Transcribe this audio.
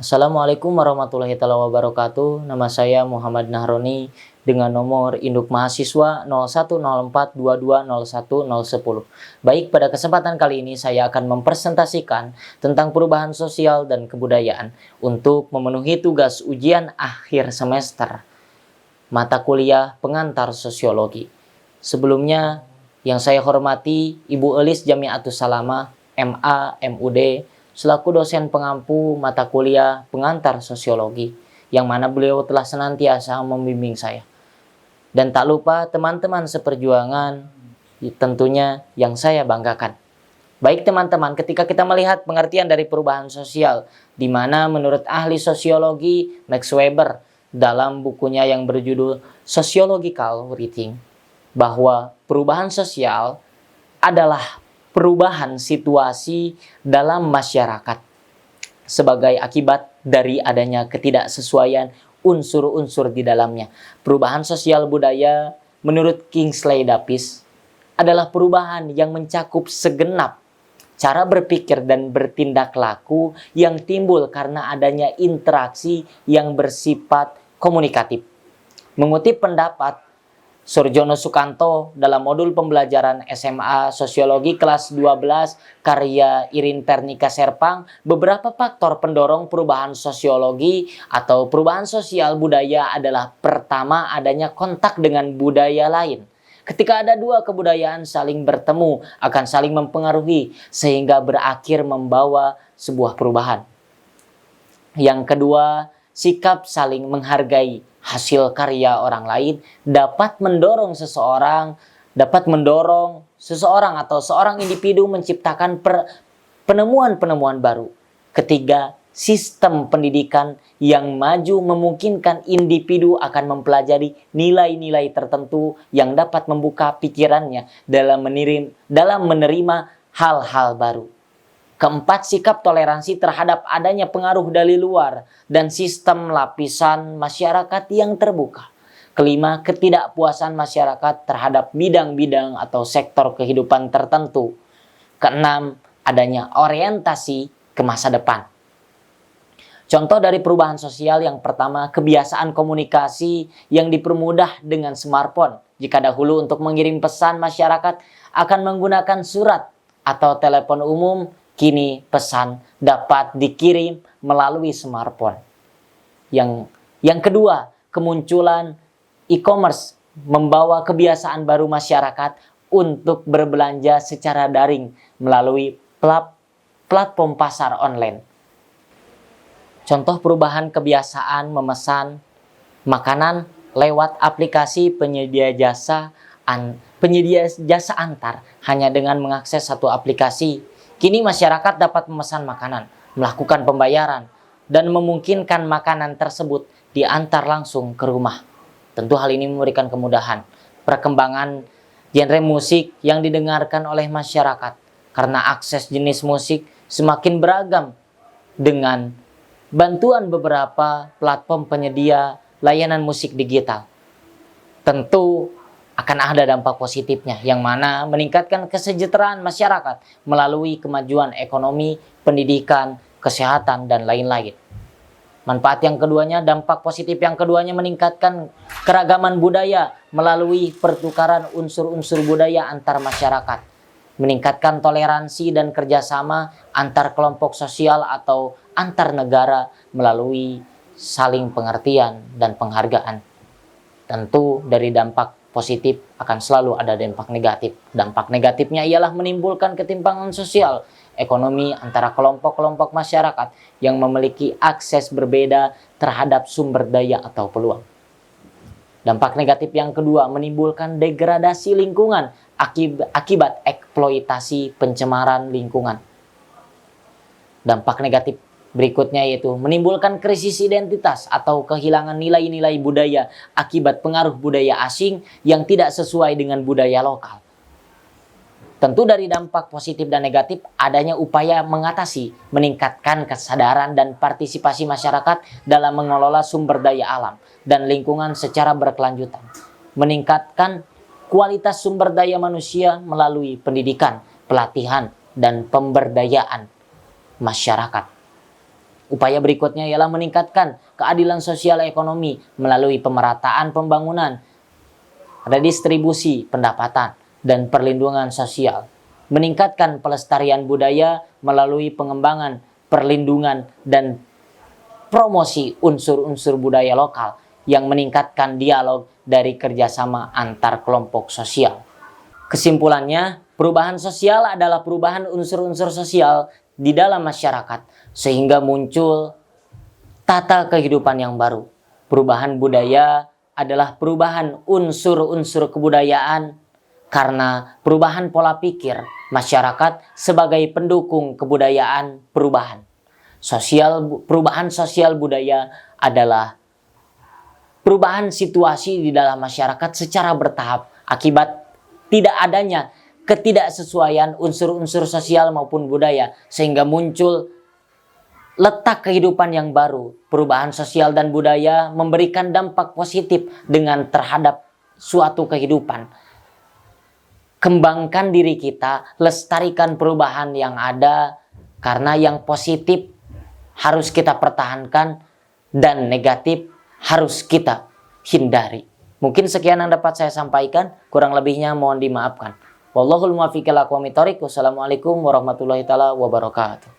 Assalamualaikum warahmatullahi wabarakatuh. Nama saya Muhammad Nahroni dengan nomor induk mahasiswa 0104220110. Baik, pada kesempatan kali ini saya akan mempresentasikan tentang perubahan sosial dan kebudayaan untuk memenuhi tugas ujian akhir semester mata kuliah pengantar sosiologi. Sebelumnya, yang saya hormati Ibu Elis Jamiatus Salamah, MA, MUD, selaku dosen pengampu mata kuliah pengantar sosiologi, yang mana beliau telah senantiasa membimbing saya. Dan tak lupa teman-teman seperjuangan, tentunya yang saya banggakan. Baik teman-teman, ketika kita melihat pengertian dari perubahan sosial, di mana menurut ahli sosiologi Max Weber dalam bukunya yang berjudul Sociological Writing, bahwa perubahan sosial adalah perubahan situasi dalam masyarakat sebagai akibat dari adanya ketidaksesuaian unsur-unsur di dalamnya. Perubahan sosial budaya menurut Kingsley Davis adalah perubahan yang mencakup segenap cara berpikir dan bertindak laku yang timbul karena adanya interaksi yang bersifat komunikatif. Mengutip pendapat Surjono Sukanto dalam modul pembelajaran SMA Sosiologi kelas 12 karya Irin Ternika Serpang, beberapa faktor pendorong perubahan sosiologi atau perubahan sosial budaya adalah: pertama, adanya kontak dengan budaya lain. Ketika ada dua kebudayaan saling bertemu, akan saling mempengaruhi sehingga berakhir membawa sebuah perubahan. Yang kedua, sikap saling menghargai hasil karya orang lain dapat mendorong seseorang atau seorang individu menciptakan penemuan-penemuan baru. Ketiga, sistem pendidikan yang maju memungkinkan individu akan mempelajari nilai-nilai tertentu yang dapat membuka pikirannya dalam menerima hal-hal baru. Keempat, sikap toleransi terhadap adanya pengaruh dari luar dan sistem lapisan masyarakat yang terbuka. Kelima, ketidakpuasan masyarakat terhadap bidang-bidang atau sektor kehidupan tertentu. Keenam, adanya orientasi ke masa depan. Contoh dari perubahan sosial yang pertama, kebiasaan komunikasi yang dipermudah dengan smartphone. Jika dahulu untuk mengirim pesan masyarakat akan menggunakan surat atau telepon umum, kini pesan dapat dikirim melalui smartphone. Yang kedua, kemunculan e-commerce membawa kebiasaan baru masyarakat untuk berbelanja secara daring melalui platform pasar online. Contoh perubahan kebiasaan memesan makanan lewat aplikasi penyedia jasa antar hanya dengan mengakses satu aplikasi. Kini masyarakat dapat memesan makanan, melakukan pembayaran, dan memungkinkan makanan tersebut diantar langsung ke rumah. Tentu hal ini memberikan kemudahan. Perkembangan genre musik yang didengarkan oleh masyarakat karena akses jenis musik semakin beragam dengan bantuan beberapa platform penyedia layanan musik digital. Tentu akan ada dampak positifnya, yang mana meningkatkan kesejahteraan masyarakat melalui kemajuan ekonomi, pendidikan, kesehatan, dan lain-lain. Manfaat yang keduanya, dampak positif yang keduanya meningkatkan keragaman budaya melalui pertukaran unsur-unsur budaya antar masyarakat, meningkatkan toleransi dan kerjasama antar kelompok sosial atau antar negara melalui saling pengertian dan penghargaan. Tentu dari dampak positif akan selalu ada dampak negatif. Dampak negatifnya ialah menimbulkan ketimpangan sosial, ekonomi antara kelompok-kelompok masyarakat yang memiliki akses berbeda terhadap sumber daya atau peluang. Dampak negatif yang kedua, menimbulkan degradasi lingkungan akibat eksploitasi pencemaran lingkungan. Dampak negatif berikutnya yaitu menimbulkan krisis identitas atau kehilangan nilai-nilai budaya akibat pengaruh budaya asing yang tidak sesuai dengan budaya lokal. Tentu dari dampak positif dan negatif, adanya upaya mengatasi, meningkatkan kesadaran dan partisipasi masyarakat dalam mengelola sumber daya alam dan lingkungan secara berkelanjutan. Meningkatkan kualitas sumber daya manusia melalui pendidikan, pelatihan, dan pemberdayaan masyarakat. Upaya berikutnya ialah meningkatkan keadilan sosial ekonomi melalui pemerataan pembangunan, redistribusi pendapatan, dan perlindungan sosial. Meningkatkan pelestarian budaya melalui pengembangan, perlindungan, dan promosi unsur-unsur budaya lokal yang meningkatkan dialog dari kerjasama antar kelompok sosial. Kesimpulannya, perubahan sosial adalah perubahan unsur-unsur sosial di dalam masyarakat sehingga muncul tata kehidupan yang baru. Perubahan budaya adalah perubahan unsur-unsur kebudayaan karena perubahan pola pikir masyarakat sebagai pendukung kebudayaan perubahan. Perubahan sosial budaya adalah perubahan situasi di dalam masyarakat secara bertahap akibat tidak adanya ketidaksesuaian unsur-unsur sosial maupun budaya sehingga muncul letak kehidupan yang baru. Perubahan sosial dan budaya memberikan dampak positif dengan terhadap suatu kehidupan. Kembangkan diri kita, lestarikan perubahan yang ada karena yang positif harus kita pertahankan dan negatif harus kita hindari. Mungkin sekian yang dapat saya sampaikan, kurang lebihnya mohon dimaafkan. Wallahul muwaffiq ila aqwamit thoriq. Wassalamualaikum warahmatullahi taala wabarakatuh.